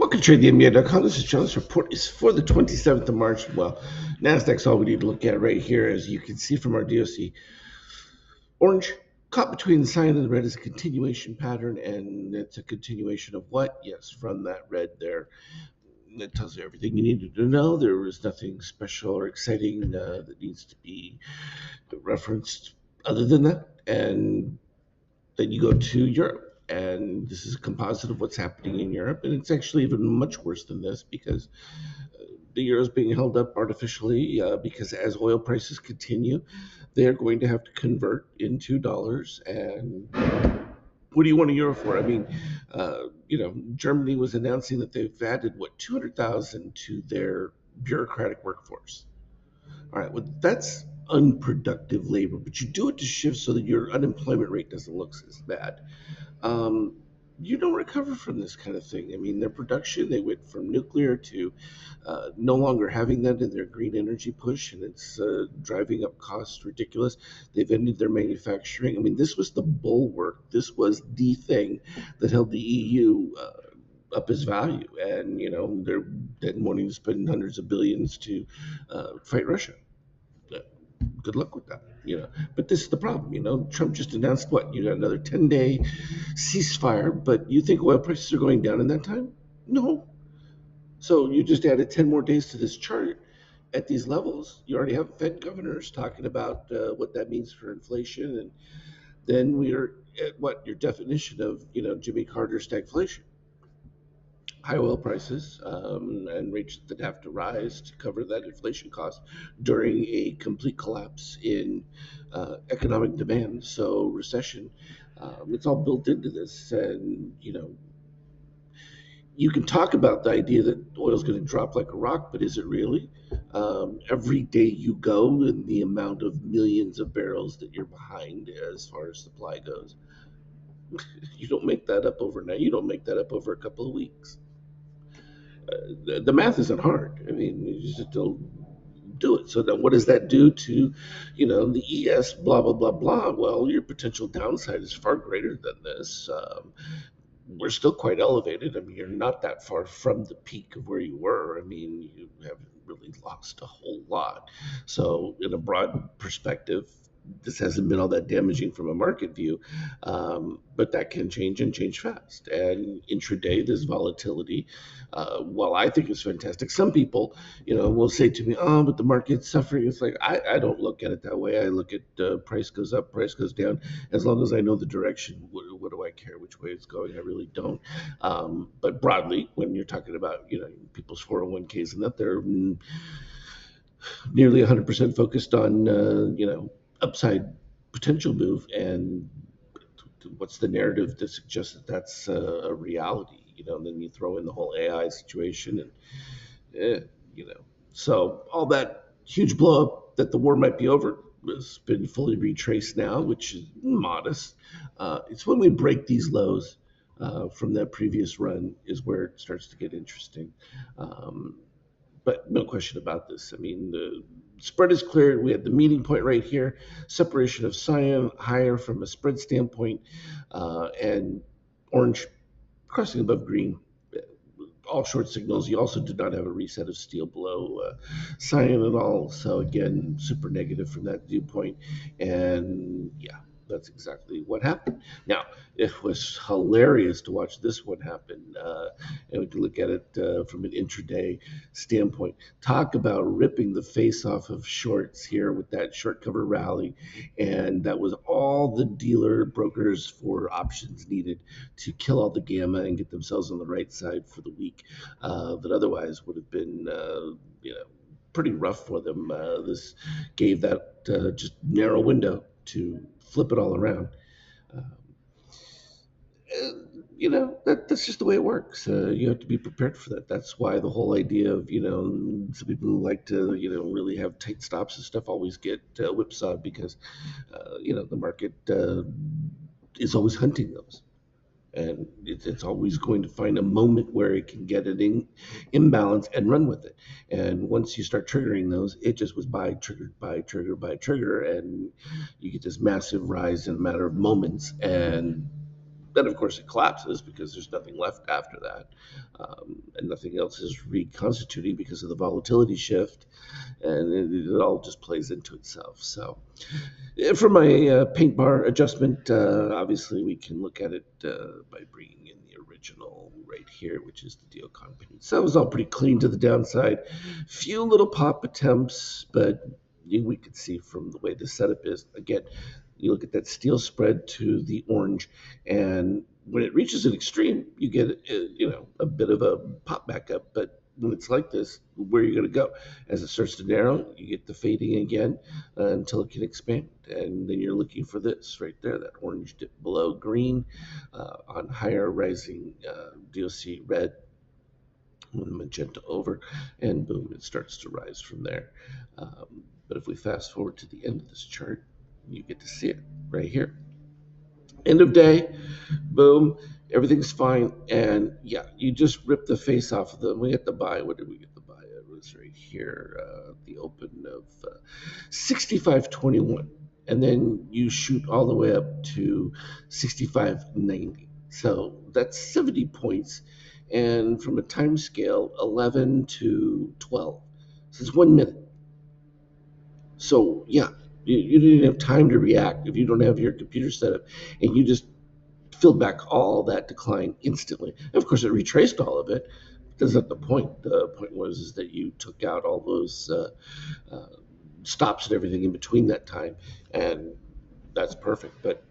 Welcome to TradeTheMBA.com. This is John. This report is for the 27th of March. Well, NASDAQ's all we need to look at right here. As you can see from our DOC, orange caught between the cyan and the red is a continuation pattern, and it's a continuation of what? Yes, from that red there. That tells you everything you needed to know. There was nothing special or exciting that needs to be referenced other than that. And then you go to Europe. And this is a composite of what's happening in Europe. And it's actually even much worse than this because the euro is being held up artificially because as oil prices continue, they're going to have to convert into dollars. And what do you want a euro for? I mean, Germany was announcing that they've added, 200,000 to their bureaucratic workforce. All right, well, that's unproductive labor, but you do it to shift so that your unemployment rate doesn't look as bad. Um, you don't recover from this kind of thing. I mean, their production, they went from nuclear to no longer having that in their green energy push, and it's driving up costs ridiculous. They've ended their manufacturing. I mean, this was the bulwark. This was the thing that held the EU up as value. And, they're then wanting to spend hundreds of billions to fight Russia. Uh, Good luck with that. But this is the problem. Trump just announced what? You got another 10-day ceasefire, but you think oil prices are going down in that time? No. So you just added 10 more days to this chart at these levels. You already have Fed governors talking about what that means for inflation. And then we are at what? Your definition of, Jimmy Carter stagflation. High oil prices and rates that have to rise to cover that inflation cost during a complete collapse in economic demand. So recession, it's all built into this. And, you can talk about the idea that oil is going to drop like a rock, but is it really? Every day you go and the amount of millions of barrels that you're behind as far as supply goes, you don't make that up overnight. You don't make that up over a couple of weeks. The math isn't hard. I mean, you just don't do it. So then what does that do to, the ES, blah, blah, blah, blah? Well, your potential downside is far greater than this. We're still quite elevated. I mean, you're not that far from the peak of where you were. I mean, you haven't really lost a whole lot. So, in a broad perspective, this hasn't been all that damaging from a market view, but that can change and change fast. And intraday, this volatility, while I think is fantastic, some people, will say to me, "Oh, but the market's suffering." It's like I don't look at it that way. I look at price goes up, price goes down. As long as I know the direction, what do I care which way it's going? I really don't. But broadly, when you're talking about people's 401ks and that, they're nearly 100% focused on upside potential move. And what's the narrative to suggest that that's a reality? And then you throw in the whole AI situation, and eh, you know so all that huge blow up that the war might be over has been fully retraced now, which is modest. It's when we break these lows from that previous run is where it starts to get interesting. um, but no question about this. I mean, the spread is clear. We had the meeting point right here, separation of cyan higher from a spread standpoint, and orange crossing above green. All short signals. You also did not have a reset of steel below cyan at all. So again, super negative from that viewpoint. And yeah, that's exactly what happened. Now, it was hilarious to watch this one happen. And we can look at it from an intraday standpoint. Talk about ripping the face off of shorts here with that short cover rally. And that was all the dealer brokers for options needed to kill all the gamma and get themselves on the right side for the week that otherwise would have been, pretty rough for them. This gave that just narrow window to flip it all around. Um, that's just the way it works. You have to be prepared for that. That's why the whole idea of some people who like to really have tight stops and stuff always get whipsawed because the market is always hunting those. And it's always going to find a moment where it can get an imbalance and run with it. And once you start triggering those, it just was by triggered by trigger by trigger, and you get this massive rise in a matter of moments. And then, of course, it collapses because there's nothing left after that. and nothing else is reconstituting because of the volatility shift, and it all just plays into itself. So for my paint bar adjustment, obviously we can look at it by bringing in the original right here, which is the Diocon paint. So it was all pretty clean to the downside. Few little pop attempts, but we could see from the way the setup is. Again, you look at that steel spread to the orange, and when it reaches an extreme, you get a bit of a pop back up. But when it's like this, where are you going to go? As it starts to narrow, you get the fading again until it can expand, and then you're looking for this right there, that orange dip below green on higher rising DOC red, with magenta over, and boom, it starts to rise from there. But if we fast forward to the end of this chart, you get to see it right here. End of day, boom, everything's fine, and yeah, you just rip the face off of them. We get the buy. What did we get the buy? It was right here, the open of 65.21, and then you shoot all the way up to 65.90. So that's 70 points, and from a time scale, 11 to 12. So it's 1 minute. So yeah, you didn't have time to react if you don't have your computer set up, and you just filled back all that decline instantly. And of course, it retraced all of it. That's not the point. The point was is that you took out all those uh, stops and everything in between that time, and that's perfect. But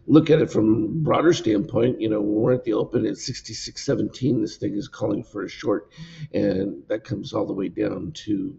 look at it from a broader standpoint. When we're at the open at 66.17, this thing is calling for a short, and that comes all the way down to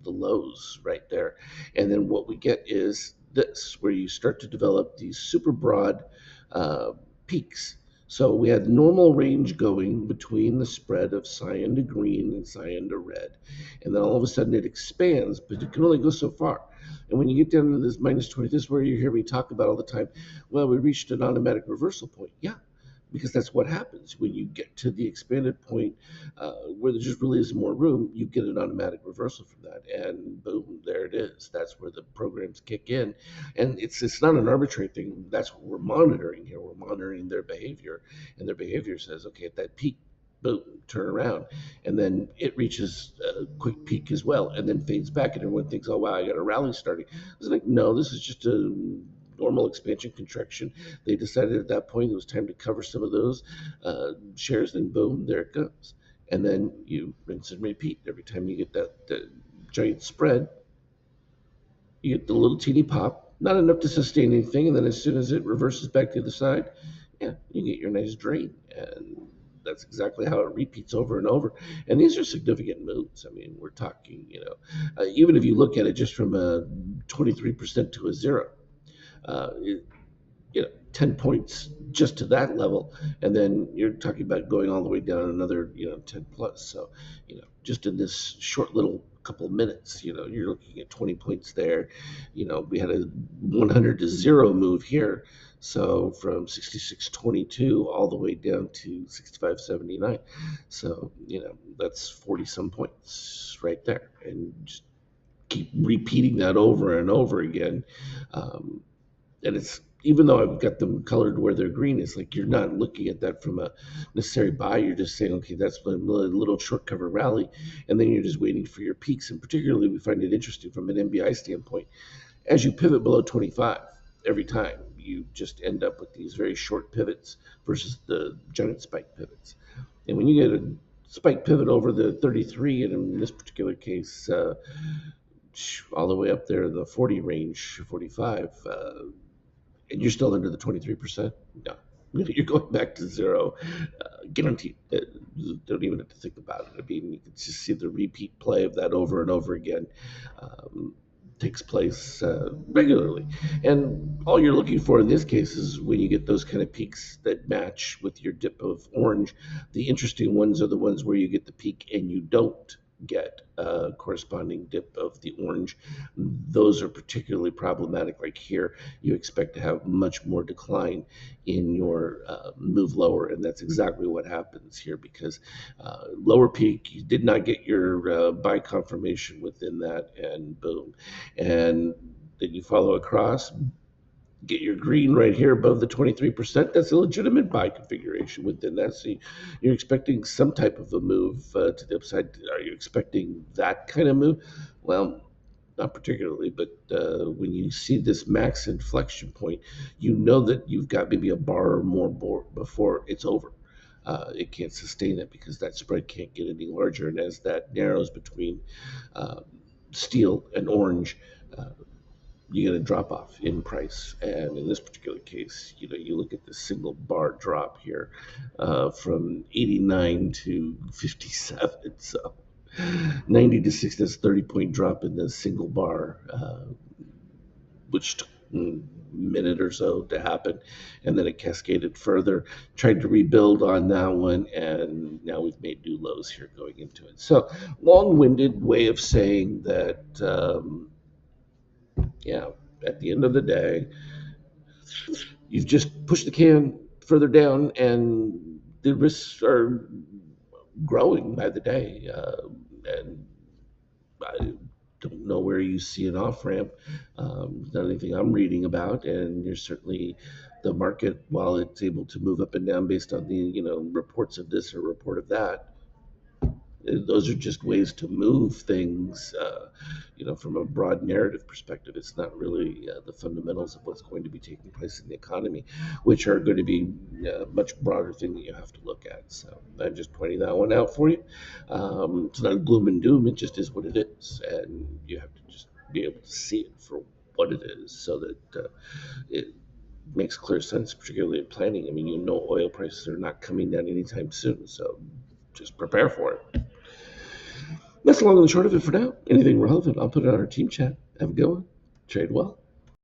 the lows right there. And then what we get is this, where you start to develop these super broad uh, peaks. So we had normal range going between the spread of cyan to green and cyan to red. And then all of a sudden it expands, but it can only go so far. And when you get down to this minus 20, this is where you hear me talk about all the time, well, we reached an automatic reversal point. Yeah, because that's what happens. When you get to the expanded point where there just really is more room, you get an automatic reversal from that. And boom, there it is. That's where the programs kick in. And it's not an arbitrary thing. That's what we're monitoring here. We're monitoring their behavior. And their behavior says, okay, at that peak, boom, turn around. And then it reaches a quick peak as well and then fades back. And everyone thinks, oh, wow, I got a rally starting. It's like, no, this is just a normal expansion contraction. They decided at that point it was time to cover some of those shares, and boom, there it goes. And then you rinse and repeat. Every time you get that giant spread, you get the little teeny pop, not enough to sustain anything, and then as soon as it reverses back to the side, yeah, you get your nice drain. And that's exactly how it repeats over and over. And these are significant moves. I mean, we're talking, even if you look at it just from a 23% to a zero, uh, 10 points just to that level. And then you're talking about going all the way down another, 10 plus. So, just in this short little couple of minutes, you're looking at 20 points there. We had a 100 to 0 move here. So from 66.22 all the way down to 65.79. So, that's 40 some points right there. And just keep repeating that over and over again. And it's, even though I've got them colored where they're green, it's like you're not looking at that from a necessary buy. You're just saying, okay, that's a little short cover rally, and then you're just waiting for your peaks. And particularly, we find it interesting from an MBI standpoint. As you pivot below 25 every time, you just end up with these very short pivots versus the giant spike pivots. And when you get a spike pivot over the 33, and in this particular case, all the way up there, the 40 range, 45, and you're still under the 23%, no, you're going back to zero, guaranteed. Don't even have to think about it. I mean, you can just see the repeat play of that over and over again. Takes place regularly. And all you're looking for in this case is when you get those kind of peaks that match with your dip of orange. The interesting ones are the ones where you get the peak and you don't get a corresponding dip of the orange. Those are particularly problematic. Like here, you expect to have much more decline in your move lower, and that's exactly what happens here, because lower peak, you did not get your buy confirmation within that, and boom. And then you follow across, Get your green right here above the 23%. That's a legitimate buy configuration within that. So you're expecting some type of a move to the upside. Are you expecting that kind of move? Well, not particularly, but when you see this max inflection point, you know that you've got maybe a bar or more before it's over. It can't sustain it because that spread can't get any larger. And as that narrows between uh, steel and orange, uh, you get a drop off in price. And in this particular case, you look at the single bar drop here from 89 to 57. So 90 to 60, that's 30-point drop in the single bar, which took a minute or so to happen. And then it cascaded further, tried to rebuild on that one. And now we've made new lows here going into it. So long winded way of saying that, yeah, at the end of the day, you've just pushed the can further down, and the risks are growing by the day. And I don't know where you see an off ramp. Not anything I'm reading about, and there's certainly the market, while it's able to move up and down based on the reports of this or report of that. Those are just ways to move things, from a broad narrative perspective. It's not really the fundamentals of what's going to be taking place in the economy, which are going to be a much broader thing that you have to look at. So I'm just pointing that one out for you. It's not gloom and doom. It just is what it is, and you have to just be able to see it for what it is, so that it makes clear sense, particularly in planning. I mean, oil prices are not coming down anytime soon, so just prepare for it. That's the long and the short of it for now. Anything relevant, I'll put it on our team chat. Have a good one. Trade well.